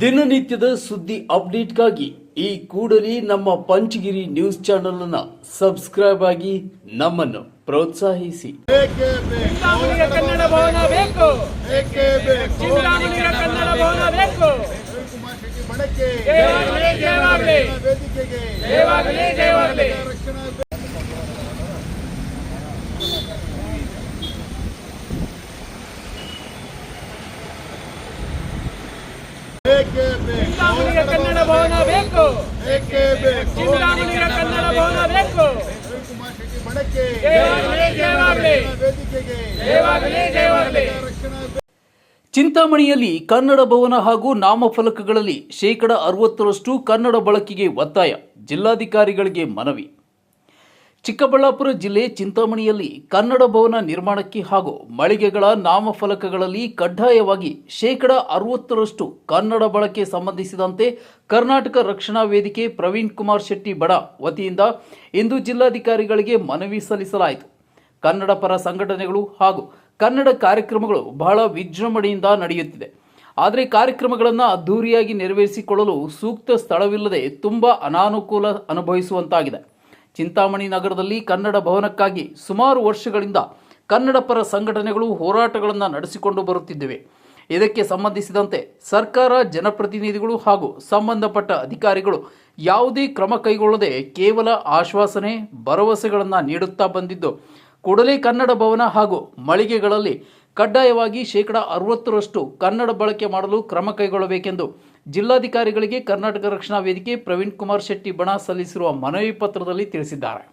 ದಿನನಿತ್ಯದ ಸುದ್ದಿ ಅಪ್ಡೇಟ್ಗಾಗಿ ಈ ಕೂಡಲೇ ನಮ್ಮ ಪಂಚಗಿರಿ ನ್ಯೂಸ್ ಚಾನೆಲ್ ಅನ್ನು ಸಬ್ಸ್ಕ್ರೈಬ್ ಆಗಿ ನಮ್ಮನ್ನು ಪ್ರೋತ್ಸಾಹಿಸಿ. ಕನ್ನಡ ಭವನ ಬೇಕು, ಕನ್ನಡ ಭವನ ಬೇಕು. ಕನ್ನಡ ಭವನ ಬೇಕು, ಕನ್ನಡ ಭವನ ಬೇಕು. ಚಿಂತಾಮಣಿಯಲ್ಲಿ ಕನ್ನಡ ಭವನ ಹಾಗೂ ನಾಮಫಲಕಗಳಲ್ಲಿ 60% ಕನ್ನಡ ಬಳಕೆಗೆ ಒತ್ತಾಯ, ಜಿಲ್ಲಾಧಿಕಾರಿಗಳಿಗೆ ಮನವಿ. ಚಿಕ್ಕಬಳ್ಳಾಪುರ ಜಿಲ್ಲೆ ಚಿಂತಾಮಣಿಯಲ್ಲಿ ಕನ್ನಡ ಭವನ ನಿರ್ಮಾಣಕ್ಕೆ ಹಾಗೂ ಮಳಿಗೆಗಳ ನಾಮಫಲಕಗಳಲ್ಲಿ ಕಡ್ಡಾಯವಾಗಿ 60% ಕನ್ನಡ ಬಳಕೆ ಸಂಬಂಧಿಸಿದಂತೆ ಕರ್ನಾಟಕ ರಕ್ಷಣಾ ವೇದಿಕೆ ಪ್ರವೀಣ್ ಕುಮಾರ್ ಶೆಟ್ಟಿ ಬಣ ವತಿಯಿಂದ ಇಂದು ಜಿಲ್ಲಾಧಿಕಾರಿಗಳಿಗೆ ಮನವಿ ಸಲ್ಲಿಸಲಾಯಿತು. ಕನ್ನಡ ಪರ ಸಂಘಟನೆಗಳು ಹಾಗೂ ಕನ್ನಡ ಕಾರ್ಯಕ್ರಮಗಳು ಬಹಳ ವಿಜೃಂಭಣೆಯಿಂದ ನಡೆಯುತ್ತಿದೆ. ಆದರೆ ಕಾರ್ಯಕ್ರಮಗಳನ್ನು ಅದ್ದೂರಿಯಾಗಿ ನೆರವೇರಿಸಿಕೊಳ್ಳಲು ಸೂಕ್ತ ಸ್ಥಳವಿಲ್ಲದೆ ತುಂಬಾ ಅನಾನುಕೂಲ ಅನುಭವಿಸುವಂತಾಗಿದೆ. ಚಿಂತಾಮಣಿ ನಗರದಲ್ಲಿ ಕನ್ನಡ ಭವನಕ್ಕಾಗಿ ಸುಮಾರು ವರ್ಷಗಳಿಂದ ಕನ್ನಡ ಪರ ಸಂಘಟನೆಗಳು ಹೋರಾಟಗಳನ್ನು ನಡೆಸಿಕೊಂಡು ಬರುತ್ತಿದ್ದೇವೆ. ಇದಕ್ಕೆ ಸಂಬಂಧಿಸಿದಂತೆ ಸರ್ಕಾರ, ಜನಪ್ರತಿನಿಧಿಗಳು ಹಾಗೂ ಸಂಬಂಧಪಟ್ಟ ಅಧಿಕಾರಿಗಳು ಯಾವುದೇ ಕ್ರಮ ಕೈಗೊಳ್ಳದೆ ಕೇವಲ ಆಶ್ವಾಸನೆ, ಭರವಸೆಗಳನ್ನು ನೀಡುತ್ತಾ ಬಂದಿದ್ದು, ಕೂಡಲೇ ಕನ್ನಡ ಭವನ ಹಾಗೂ ಮಳಿಗೆಗಳಲ್ಲಿ ಕಡ್ಡಾಯವಾಗಿ 60% ಕನ್ನಡ ಬಳಕೆ ಮಾಡಲು ಕ್ರಮ ಕೈಗೊಳ್ಳಬೇಕೆಂದು ಜಿಲ್ಲಾಧಿಕಾರಿಗಳಿಗೆ ಕರ್ನಾಟಕ ರಕ್ಷಣಾ ವೇದಿಕೆ ಪ್ರವೀಣ್ ಕುಮಾರ್ ಶೆಟ್ಟಿ ಬಣ ಸಲ್ಲಿಸಿರುವ ಮನವಿ ಪತ್ರದಲ್ಲಿ ತಿಳಿಸಿದ್ದಾರೆ.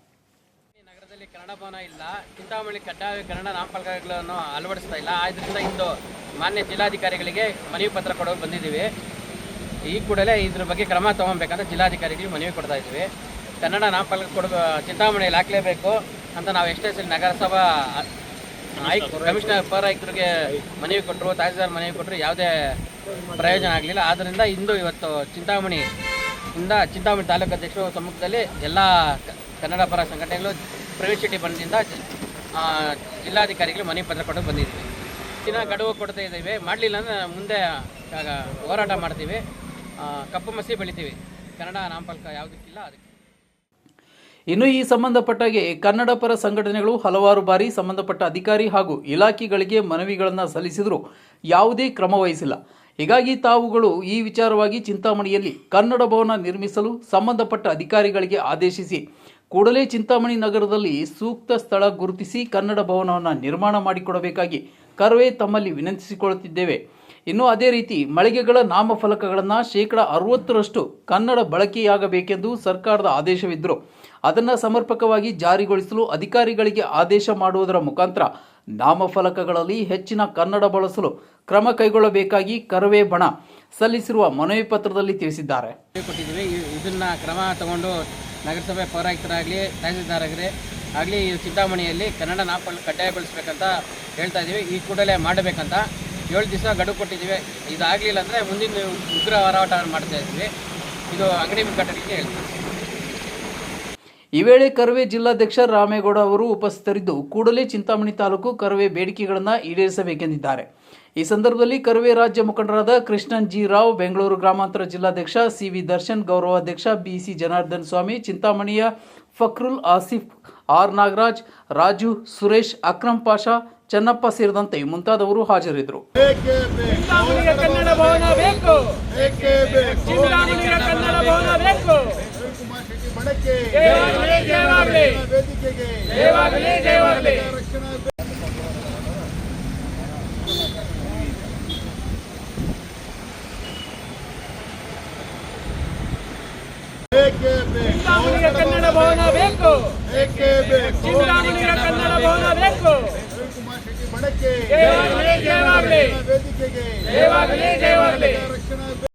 ನಗರದಲ್ಲಿ ಕನ್ನಡ ಭವನ ಇಲ್ಲ, ಚಿಂತಾಮಣಿ ಕಡ್ಡಾಯ ಕನ್ನಡ ನಾಮಫಲಕಗಳನ್ನು ಅಳವಡಿಸ್ತಾ ಇಲ್ಲ. ಆದ್ದರಿಂದ ಇಂದು ಮಾನ್ಯ ಜಿಲ್ಲಾಧಿಕಾರಿಗಳಿಗೆ ಮನವಿ ಪತ್ರ ಕೊಡೋಕೆ ಬಂದಿದ್ದೀವಿ. ಈ ಕೂಡಲೇ ಇದ್ರ ಬಗ್ಗೆ ಕ್ರಮ ತಗೊಬೇಕಂತ ಜಿಲ್ಲಾಧಿಕಾರಿಗಳಿಗೆ ಮನವಿ ಕೊಡ್ತಾ ಇದ್ದೀವಿ. ಕನ್ನಡ ನಾಮಫಲಕ ಚಿಂತಾಮಣಿಯಲ್ಲಿ ಹಾಕಲೇಬೇಕು ಅಂತ ನಾವು ಎಷ್ಟೇ ಸಲ ನಗರಸಭಾ ಕಮಿಷನರ್ ಪರ ಆಯುಕ್ತರಿಗೆ ಮನವಿ ಕೊಟ್ಟರು, ತಹಸೀಲ್ದಾರ್ ಮನವಿ ಕೊಟ್ಟರು, ಯಾವುದೇ ಪ್ರಯೋಜನ ಆಗಲಿಲ್ಲ. ಆದ್ದರಿಂದ ಇವತ್ತು ಚಿಂತಾಮಣಿ ತಾಲೂಕು ಅಧ್ಯಕ್ಷರ ಸಮ್ಮುಖದಲ್ಲಿ ಎಲ್ಲ ಕನ್ನಡ ಪರ ಸಂಘಟನೆಗಳು ಪ್ರವೀಣ್ ಶೆಟ್ಟಿ ಬಣದಿಂದ ಜಿಲ್ಲಾಧಿಕಾರಿಗಳು ಮನವಿ ಪತ್ರ ಕೊಟ್ಟು ಬಂದಿದ್ದೀವಿ. ದಿನ ಗಡುವು ಕೊಡ್ತಾ ಇದ್ದೀವಿ. ಮಾಡಲಿಲ್ಲ ಅಂದರೆ ಮುಂದೆ ಹೋರಾಟ ಮಾಡ್ತೀವಿ, ಕಪ್ಪು ಮಸಿ ಬೆಳಿತೀವಿ. ಕನ್ನಡ ನಾಮಫಲಕ ಯಾವುದಕ್ಕಿಲ್ಲ ಅದಕ್ಕೆ. ಇನ್ನು ಈ ಸಂಬಂಧಪಟ್ಟಾಗೆ ಕನ್ನಡ ಪರ ಸಂಘಟನೆಗಳು ಹಲವಾರು ಬಾರಿ ಸಂಬಂಧಪಟ್ಟ ಅಧಿಕಾರಿ ಹಾಗೂ ಇಲಾಖೆಗಳಿಗೆ ಮನವಿಗಳನ್ನು ಸಲ್ಲಿಸಿದರೂ ಯಾವುದೇ ಕ್ರಮ ವಹಿಸಿಲ್ಲ. ಹೀಗಾಗಿ ತಾವುಗಳು ಈ ವಿಚಾರವಾಗಿ ಚಿಂತಾಮಣಿಯಲ್ಲಿ ಕನ್ನಡ ಭವನ ನಿರ್ಮಿಸಲು ಸಂಬಂಧಪಟ್ಟ ಅಧಿಕಾರಿಗಳಿಗೆ ಆದೇಶಿಸಿ ಕೂಡಲೇ ಚಿಂತಾಮಣಿ ನಗರದಲ್ಲಿ ಸೂಕ್ತ ಸ್ಥಳ ಗುರುತಿಸಿ ಕನ್ನಡ ಭವನವನ್ನು ನಿರ್ಮಾಣ ಮಾಡಿಕೊಡಬೇಕಾಗಿ ಕರವೇ ತಮ್ಮಲ್ಲಿ ವಿನಂತಿಸಿಕೊಳ್ಳುತ್ತಿದ್ದೇವೆ. ಇನ್ನು ಅದೇ ರೀತಿ ಮಳಿಗೆಗಳ ನಾಮಫಲಕಗಳನ್ನು 60% ಕನ್ನಡ ಬಳಕೆಯಾಗಬೇಕೆಂದು ಸರ್ಕಾರದ ಆದೇಶವಿದ್ದರೂ ಅದನ್ನು ಸಮರ್ಪಕವಾಗಿ ಜಾರಿಗೊಳಿಸಲು ಅಧಿಕಾರಿಗಳಿಗೆ ಆದೇಶ ಮಾಡುವುದರ ಮುಖಾಂತರ ನಾಮಫಲಕಗಳಲ್ಲಿ ಹೆಚ್ಚಿನ ಕನ್ನಡ ಬಳಸಲು ಕ್ರಮ ಕೈಗೊಳ್ಳಬೇಕಾಗಿ ಕರವೇ ಬಣ ಸಲ್ಲಿಸಿರುವ ಮನವಿ ಪತ್ರದಲ್ಲಿ ತಿಳಿಸಿದ್ದಾರೆ. ಇದನ್ನ ಕ್ರಮ ತಗೊಂಡು ನಗರಸಭೆ ಪೌರಾಯುಕ್ತರಾಗಲಿ, ತಹಸೀಲ್ದಾರ್ ಆಗಲಿ ಚಿಂತಾಮಣಿಯಲ್ಲಿ ಕನ್ನಡ ನಾಮಫಲಕ ಕಡ್ಡಾಯಗೊಳಿಸಬೇಕಂತ ಹೇಳ್ತಾ ಇದ್ದೀವಿ. ಈ ಕೂಡಲೇ ಮಾಡಬೇಕಂತ 7 ದಿವಸ ಗಡುವು ಕೊಟ್ಟಿದ್ದೀವಿ. ಇದಾಗಲಿಲ್ಲ ಅಂದರೆ ಮುಂದಿನ ಉಗ್ರ ಹೋರಾಟ ಮಾಡ್ತಾ ಇದ್ವಿ. ಇದು ಅಂಗಡಿ ಮುಗ್ಗಟ್ಟಕ್ಕೆ ಹೇಳ್ತೀವಿ. ಈ ವೇಳೆ ಕರವೇ ಜಿಲ್ಲಾಧ್ಯಕ್ಷ ರಾಮೇಗೌಡ ಅವರು ಉಪಸ್ಥಿತರಿದ್ದು ಕೂಡಲೇ ಚಿಂತಾಮಣಿ ತಾಲೂಕು ಕರವೇ ಬೇಡಿಕೆಗಳನ್ನು ಈಡೇರಿಸಬೇಕೆಂದಿದ್ದಾರೆ. ಈ ಸಂದರ್ಭದಲ್ಲಿ ಕರವೇ ರಾಜ್ಯ ಮುಖಂಡರಾದ ಕೃಷ್ಣನ್ ಜಿ ರಾವ್, ಬೆಂಗಳೂರು ಗ್ರಾಮಾಂತರ ಜಿಲ್ಲಾಧ್ಯಕ್ಷ ಸಿ.ವಿ. ದರ್ಶನ್, ಗೌರವಾಧ್ಯಕ್ಷ ಬಿ.ಸಿ. ಜನಾರ್ದನ್ ಸ್ವಾಮಿ, ಚಿಂತಾಮಣಿಯ ಫಕ್ರುಲ್ ಆಸಿಫ್, ಆರ್. ನಾಗರಾಜ್, ರಾಜು, ಸುರೇಶ್, ಅಕ್ರಮ್ ಪಾಷಾ, ಚನ್ನಪ್ಪ ಸೇರಿದಂತೆ ಮುಂತಾದವರು ಹಾಜರಿದ್ದರು. ಕನ್ನಡ ಭವನ ಬೇಕು, ಕನ್ನಡ ಭವನ ಬೇಕು. ಕನ್ನಡ ಭವನ ಬೇಕು, ಕನ್ನಡ ಭವನ ಬೇಕು. ಜಯವಾಗಲಿ, ಜಯವಾಗಲಿ.